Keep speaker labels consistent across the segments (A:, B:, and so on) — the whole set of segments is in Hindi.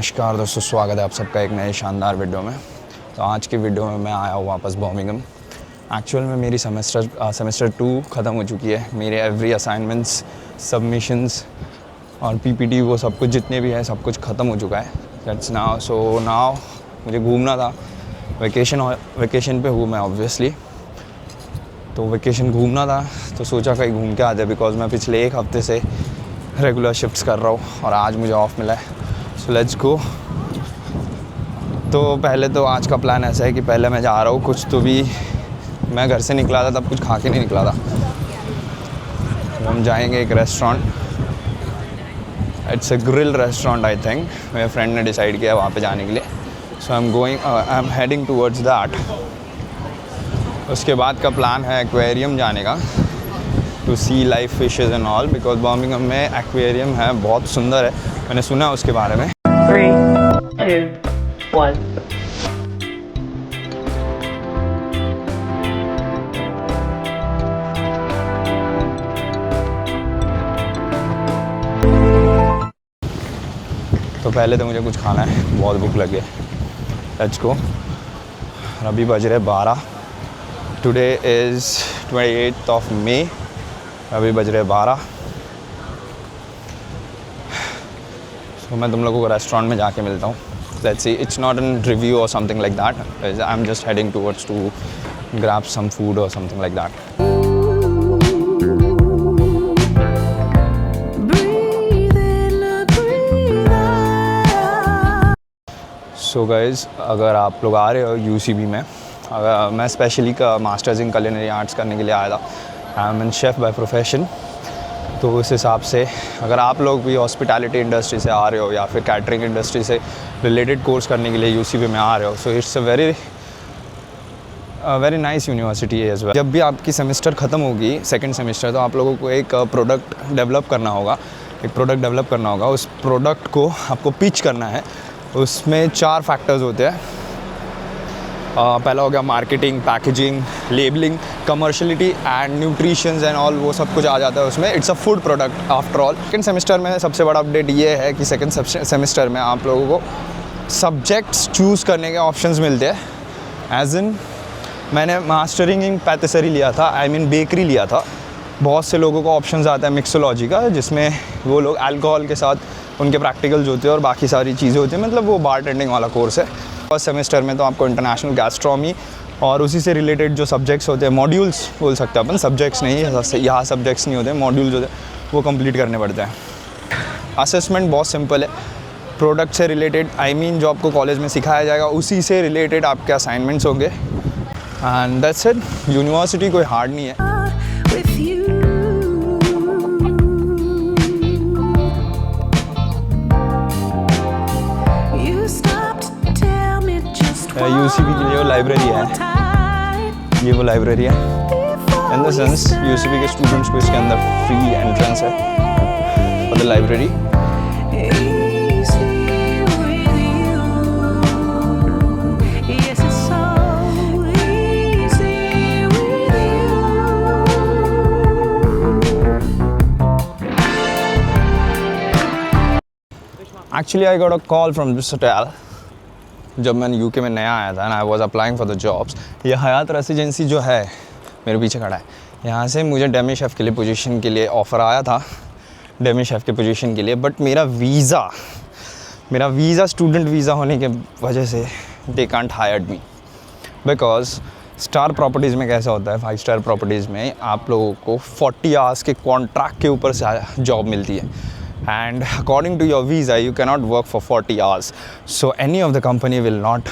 A: नमस्कार दोस्तों, स्वागत है आप सबका एक नए शानदार वीडियो में। तो आज की वीडियो में मैं आया हूँ वापस बर्मिंघम। एक्चुअल में मेरी सेमेस्टर 2 ख़त्म हो चुकी है। मेरे एवरी असाइनमेंट्स, सबमिशंस और पीपीटी वो सब कुछ जितने भी है सब कुछ ख़त्म हो चुका है। दैट्स नाउ मुझे घूमना था। वेकेशन पे हूँ मैं ऑब्वियसली, तो वेकेशन घूमना था तो सोचा कहीं घूम के आ जाए, बिकॉज मैं पिछले एक हफ़्ते से रेगुलर शिफ्ट्स कर रहा हूँ और आज मुझे ऑफ मिला है। So let's go. तो पहले तो आज का प्लान ऐसा है कि पहले मैं जा रहा हूँ, कुछ तो भी मैं घर से निकला था तब कुछ खा के नहीं निकला था। तो हम जाएंगे एक restaurant, it's a grill restaurant I think. मेरे फ्रेंड ने डिसाइड किया वहाँ पे जाने के लिए। So I am heading towards that. उसके बाद का प्लान है एक्वेरियम जाने का, to sea life fishes and all, because Birmingham में एक्वेरियम है, बहुत सुंदर है, मैंने सुना है उसके बारे में।
B: 3, 2, 1।
A: तो पहले तो मुझे कुछ खाना है, बहुत भूख लगी है। Let's go. अभी बज रहे 12। Today is 28th of May. अभी बज रहे 12। तो मैं तुम लोगों को रेस्टोरेंट में जाके मिलता हूँ। Let's see, it's not an review और something like that. I am just heading towards to grab some food और something like that. So guys, अगर आप लोग आ रहे हो यूसीबी में, अगर मैं स्पेशली का मास्टर्स इन कुलिनरी आर्ट्स करने के लिए आया था। I am an chef by profession. तो उस हिसाब से अगर आप लोग भी हॉस्पिटैलिटी इंडस्ट्री से आ रहे हो या फिर कैटरिंग इंडस्ट्री से रिलेटेड कोर्स करने के लिए यूसीबी में आ रहे हो, so it's a very nice university as well. जब भी आपकी सेमेस्टर ख़त्म होगी, सेकंड सेमेस्टर, तो आप लोगों को एक प्रोडक्ट डेवलप करना होगा। उस प्रोडक्ट को आपको पिच करना है। उसमें 4 फैक्टर्स होते हैं। पहला हो गया marketing, packaging, labelling, कमर्शियलिटी and nutritions and all, वो सब कुछ आ जाता है उसमें। It's a food product after all. Second semester में सबसे बड़ा अपडेट ये है कि सेकंड सेमेस्टर में आप लोगों को सब्जेक्ट्स चूज़ करने के ऑप्शंस मिलते हैं। एज इन मैंने मास्टरिंग इन पैटिसरी लिया था, आई मीन बेकरी लिया था। बहुत से लोगों को ऑप्शंस आता है मिक्सोलॉजी का, जिसमें वो लोग अल्कोहल के साथ उनके प्रैक्टिकल्स होते हैं और बाकी सारी चीज़ें होती हैं, मतलब वो बारटेंडिंग वाला कोर्स है। फर्स्ट सेमेस्टर में तो आपको इंटरनेशनल गैस्ट्रोनॉमी और उसी से रिलेटेड जो सब्जेक्ट्स होते हैं, मॉड्यूल्स बोल सकते हैं अपन, सब्जेक्ट्स नहीं, यहाँ सब्जेक्ट्स नहीं होते, मॉड्यूल्स होते हैं, वो कंप्लीट करने पड़ते हैं। असेसमेंट बहुत सिंपल है। प्रोडक्ट से रिलेटेड, आई मीन जो आपको कॉलेज में सिखाया जाएगा उसी से रिलेटेड आपके असाइनमेंट्स होंगे, एंड दैट्स इट। यूनिवर्सिटी कोई हार्ड नहीं है। यूसीबी के लिए वो लाइब्रेरी है, ये वो लाइब्रेरी है। इन द सेंस यूसीबी के स्टूडेंट्स को इसके अंदर फ्री एंट्रेंस है for the library. Actually I got a call from this hotel जब मैं यूके में नया आया था, and I was applying for the jobs. ये हयात रेसिडेंसी जो है, मेरे पीछे खड़ा है, यहाँ से मुझे डेमी शेफ़ के लिए पोजीशन के लिए ऑफ़र आया था, डेमी शेफ़ के पोजीशन के लिए। बट मेरा वीज़ा स्टूडेंट वीज़ा होने के वजह से they can't hired me, because star properties में कैसा होता है, 5 स्टार प्रॉपर्टीज़ में आप लोगों को 40 आवर्स के कॉन्ट्रैक्ट के ऊपर से जॉब मिलती है। And according to your visa, you cannot work for 40 hours. So any of the company will not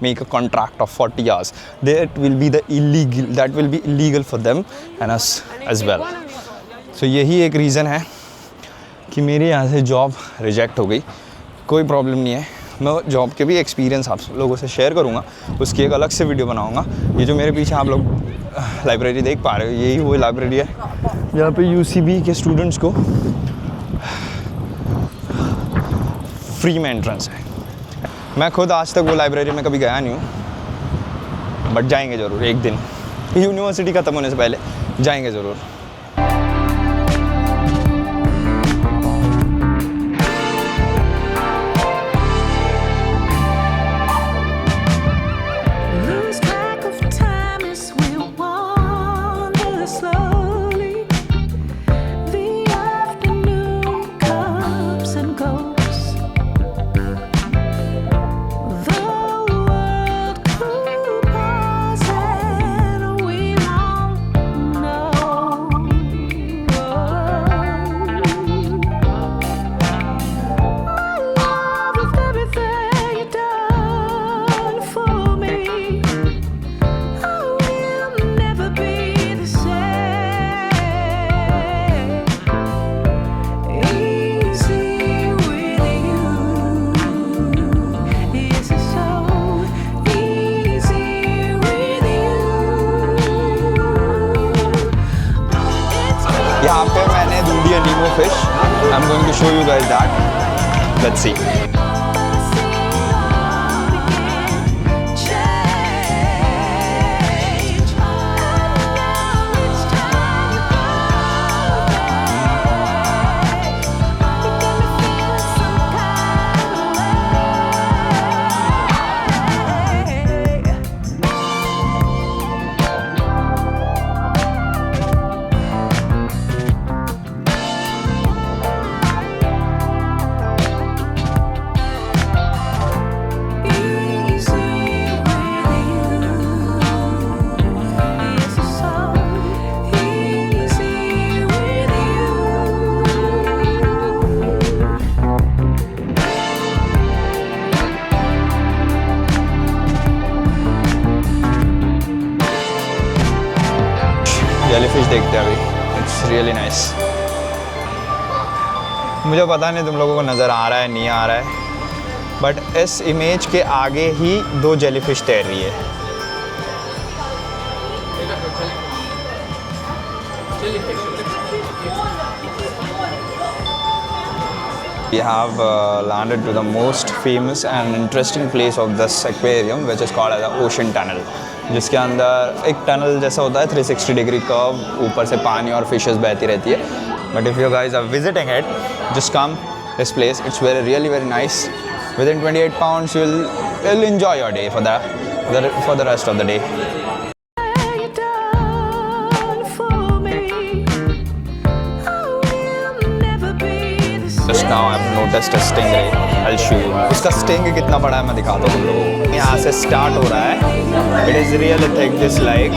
A: make a contract of 40 hours. That will be illegal for them and us as well. So यही एक रीज़न है कि मेरे यहाँ से जॉब रिजेक्ट हो गई। कोई प्रॉब्लम नहीं है, मैं जॉब के भी एक्सपीरियंस आप लोगों से शेयर करूँगा, उसकी एक अलग से वीडियो बनाऊँगा। ये जो मेरे पीछे आप लोग लाइब्रेरी देख पा रहे हो, यही वो लाइब्रेरी है जहाँ पे यूसीबी के स्टूडेंट्स को फ्री में एंट्रेंस है। मैं खुद आज तक वो लाइब्रेरी में कभी गया नहीं हूँ, बट जाएंगे ज़रूर एक दिन, यूनिवर्सिटी ख़त्म होने से पहले जाएंगे ज़रूर। a Nemo fish. I'm going to show you guys that. Let's see. Jellyfish देखते हैं अभी. It's really nice. मुझे पता नहीं तुम लोगों को नज़र आ रहा है नहीं आ रहा है, बट इस इमेज के आगे ही 2 जेलीफिश तैर रही है. We have landed to the most famous and interesting place of this aquarium, which is called as the ocean tunnel. जिसके अंदर एक टनल जैसा होता है 360 डिग्री कर्व, ऊपर से पानी और फिशेस बहती रहती है. But if you guys are visiting it, just come this place. It's really very nice. Within 28 pounds you'll enjoy your day for the rest of the day. Just now I've noticed a stingray. I'll show you. उसका sting कितना बड़ा है मैं दिखाता हूँ तुम लोगों को. यहाँ से start हो रहा है. It is really thick, this like.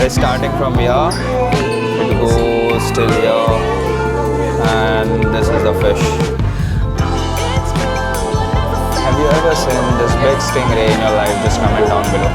A: It's starting from here. It goes till here, and this is the fish. Have you ever seen this big stingray in your life? Just comment down below.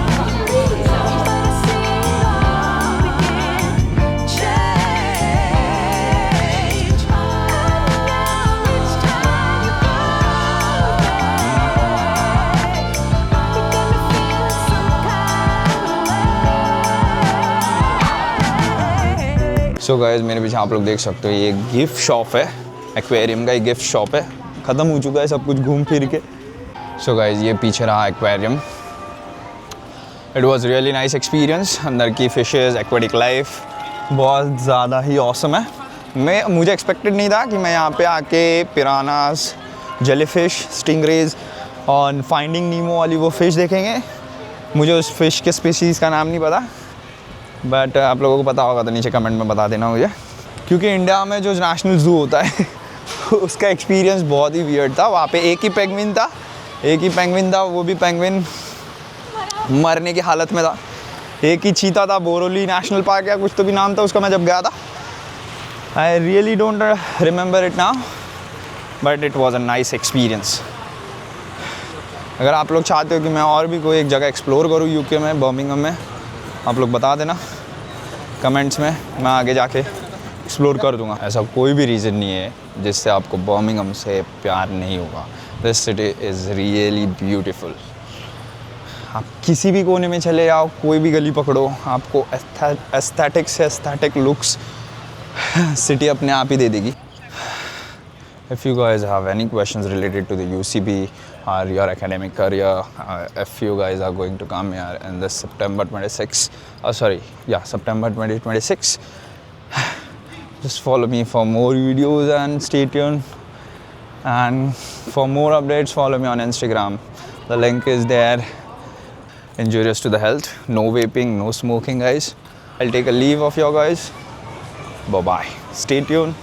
A: So guys, मेरे पीछे आप लोग देख सकते हो ये गिफ्ट शॉप है. एक्वेरियम का एक गिफ्ट शॉप है. ख़त्म हो चुका है सब कुछ घूम फिर के. सो गाइस, ये पीछे रहा aquarium. It was really nice experience. अंदर की फिशेस, एक्वेटिक लाइफ बहुत ज़्यादा ही ऑसम है. मुझे एक्सपेक्टेड नहीं था कि मैं यहाँ पे आके पिरानास, जेलीफिश, स्टिंगरेज और फाइंडिंग नीमो वाली वो फ़िश देखेंगे. मुझे उस फिश के स्पीसीज़ का नाम नहीं पता, बट आप लोगों को पता होगा तो नीचे कमेंट में बता देना मुझे. क्योंकि इंडिया में जो नेशनल ज़ू होता है उसका एक्सपीरियंस बहुत ही वियर्ड था. वहाँ पे एक ही पेंगुइन था, वो भी पेंगुइन मरने की हालत में था. एक ही चीता था, बोरोली नेशनल पार्क या कुछ तो भी नाम था उसका, मैं जब गया था. I really don't remember it now, but it was a nice experience. अगर आप लोग चाहते हो कि मैं और भी कोई एक जगह एक्सप्लोर करूँ यूके में, बर्मिंघम में, आप लोग बता देना कमेंट्स में. मैं आगे जाके एक्सप्लोर कर दूंगा. ऐसा कोई भी रीज़न नहीं है जिससे आपको बर्मिंघम से प्यार नहीं होगा. This city is really beautiful. आप किसी भी कोने में चले जाओ, कोई भी गली पकड़ो, आपको एस्थेटिक लुक्स सिटी अपने आप ही दे देगी. If you guys have any questions related to the UCB or your academic career, if you guys are going to come here in this September 2026, just follow me for more videos and stay tuned. And for more updates, follow me on Instagram. The link is there. Injurious to the health. No vaping, no smoking, guys. I'll take a leave of you guys. Bye-bye. Stay tuned.